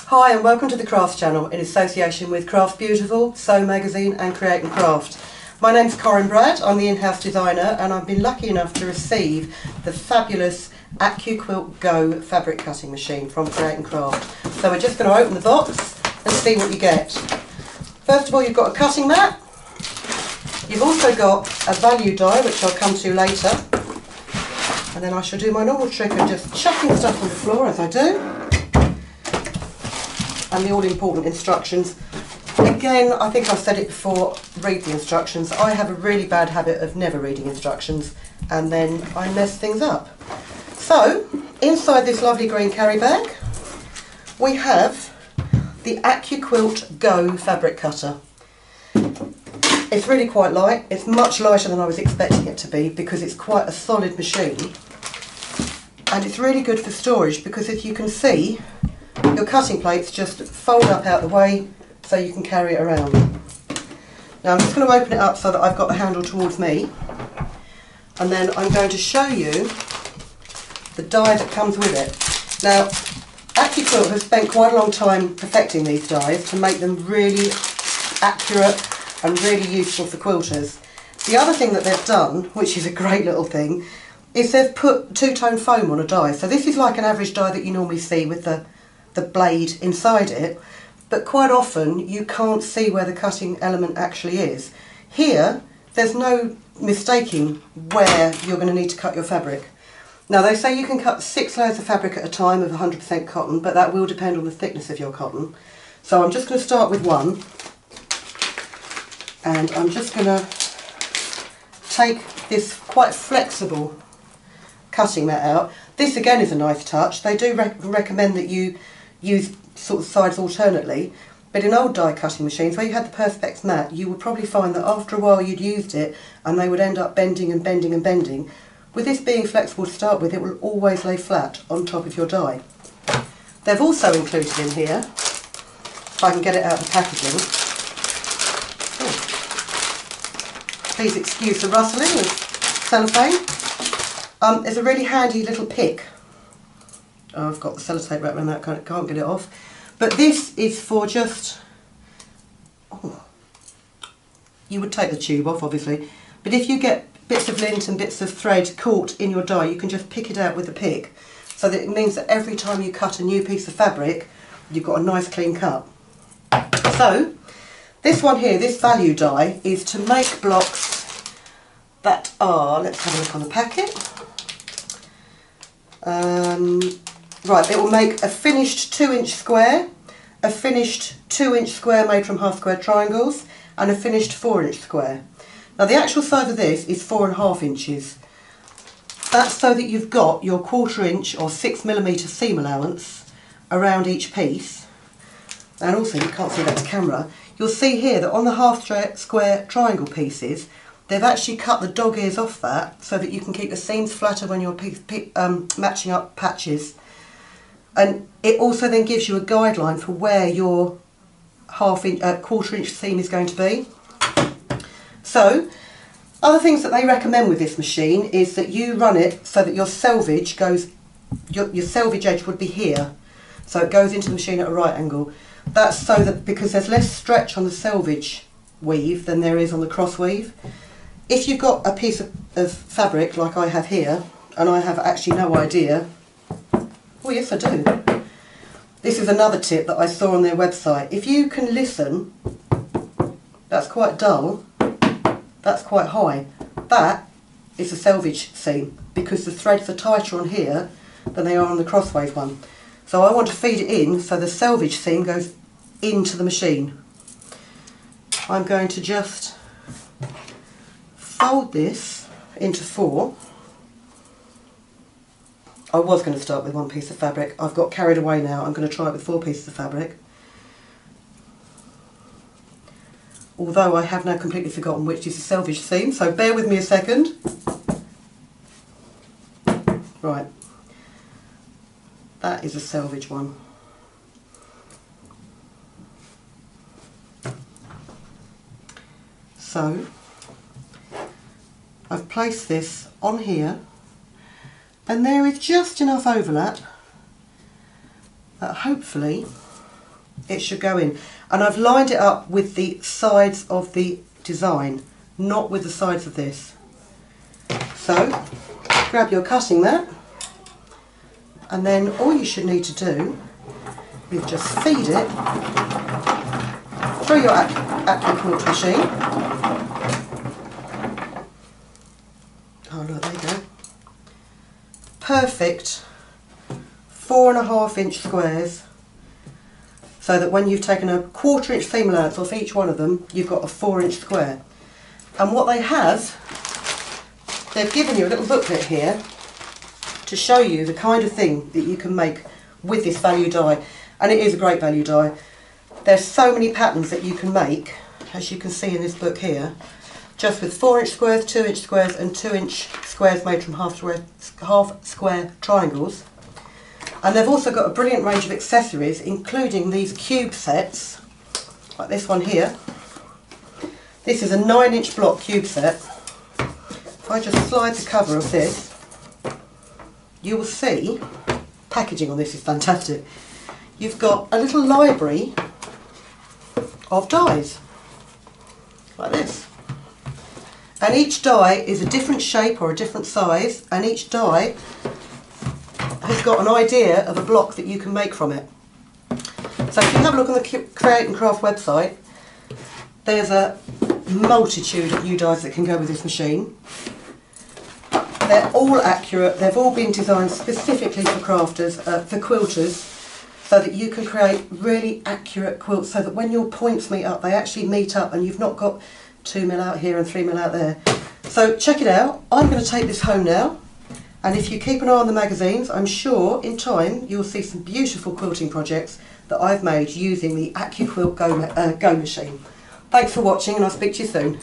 Hi and welcome to the Crafts channel in association with Craft Beautiful, Sew Magazine and Create and Craft. My name's Corinne, I'm the in-house designer and I've been lucky enough to receive the fabulous Accuquilt Go fabric cutting machine from Create and Craft. So we're just going to open the box and see what you get. First of all, you've got a cutting mat. You've also got a value die, which I'll come to later. And then I shall do my normal trick of just chucking stuff on the floor as I do. And the all-important instructions. Again, I think I've said it before, read the instructions. I have a really bad habit of never reading instructions and then I mess things up. So, inside this lovely green carry bag, we have the Accuquilt Go fabric cutter. It's really quite light. It's much lighter than I was expecting it to be because it's quite a solid machine. And it's really good for storage because, as you can see, your cutting plates just fold up out the way so you can carry it around. Now I'm just going to open it up so that I've got the handle towards me, and then I'm going to show you the die that comes with it. Now Accuquilt has spent quite a long time perfecting these dies to make them really accurate and really useful for quilters. The other thing that they've done, which is a great little thing, is they've put two-tone foam on a die. So this is like an average die that you normally see with the blade inside it, but quite often you can't see where the cutting element actually is. Here there's no mistaking where you're going to need to cut your fabric. Now they say you can cut 6 layers of fabric at a time of 100% cotton, but that will depend on the thickness of your cotton. So I'm just going to start with one, and I'm just going to take this quite flexible cutting mat out. This again is a nice touch. They do recommend that you use sort of sides alternately, but in old die cutting machines where you had the Perspex mat, you would probably find that after a while you'd used it and they would end up bending and bending and bending. With this being flexible to start with, it will always lay flat on top of your die. They've also included in here, if I can get it out of the packaging, please excuse the rustling of cellophane, there's a really handy little pick. Oh, I've got the sellotape wrapped around that, can't get it off. But this is for just, you would take the tube off obviously, but if you get bits of lint and bits of thread caught in your die, you can just pick it out with a pick. So that it means that every time you cut a new piece of fabric, you've got a nice clean cut. So, this one here, this value die, is to make blocks that are, let's have a look on the packet. Right, it will make a finished 2-inch square, a finished 2-inch square made from half square triangles, and a finished 4-inch square. Now the actual size of this is 4.5 inches. That's so that you've got your 1/4 inch or 6mm seam allowance around each piece. And also, you can't see that to camera, you'll see here that on the half square triangle pieces, they've actually cut the dog ears off that so that you can keep the seams flatter when you're matching up patches. And it also then gives you a guideline for where your 1/4 inch seam is going to be. So, other things that they recommend with this machine is that you run it so that your selvage goes, your selvage edge would be here. So it goes into the machine at a right angle. That's so that, because there's less stretch on the selvage weave than there is on the cross weave. If you've got a piece of fabric like I have here, and I have actually no idea, oh yes I do. This is another tip that I saw on their website. If you can listen, that's quite dull, that's quite high. That is a selvage seam because the threads are tighter on here than they are on the crosswave one. So I want to feed it in so the selvage seam goes into the machine. I'm going to just fold this into 4. I was going to start with 1 piece of fabric. I've got carried away now. I'm going to try it with 4 pieces of fabric. Although I have now completely forgotten which is the selvage seam, so bear with me a second. Right. That is a selvage one. So, I've placed this on here, and there is just enough overlap that hopefully it should go in. And I've lined it up with the sides of the design, not with the sides of this. So grab your cutting mat, and then all you should need to do is just feed it through your Accuquilt machine. Oh look, there you go. Perfect 4.5 inch squares, so that when you've taken a 1/4 inch seam allowance off each one of them, you've got a 4 inch square. And what they have, they've given you a little booklet here to show you the kind of thing that you can make with this value die. And it is a great value die. There's so many patterns that you can make, as you can see in this book here, just with 4 inch squares, 2 inch squares and 2 inch squares made from half square triangles. And they've also got a brilliant range of accessories, including these cube sets, like this one here. This is a 9 inch block cube set. If I just slide the cover of this, you will see, packaging on this is fantastic. You've got a little library of dies, like this. And each die is a different shape or a different size, and each die has got an idea of a block that you can make from it. So if you have a look on the Create and Craft website, there's a multitude of new dies that can go with this machine. They're all accurate, they've all been designed specifically for crafters, for quilters, so that you can create really accurate quilts, so that when your points meet up, they actually meet up and you've not got 2mm out here and 3mm out there. So check it out. I'm going to take this home now, and if you keep an eye on the magazines, I'm sure in time you'll see some beautiful quilting projects that I've made using the Accuquilt Go machine. Thanks for watching, and I'll speak to you soon.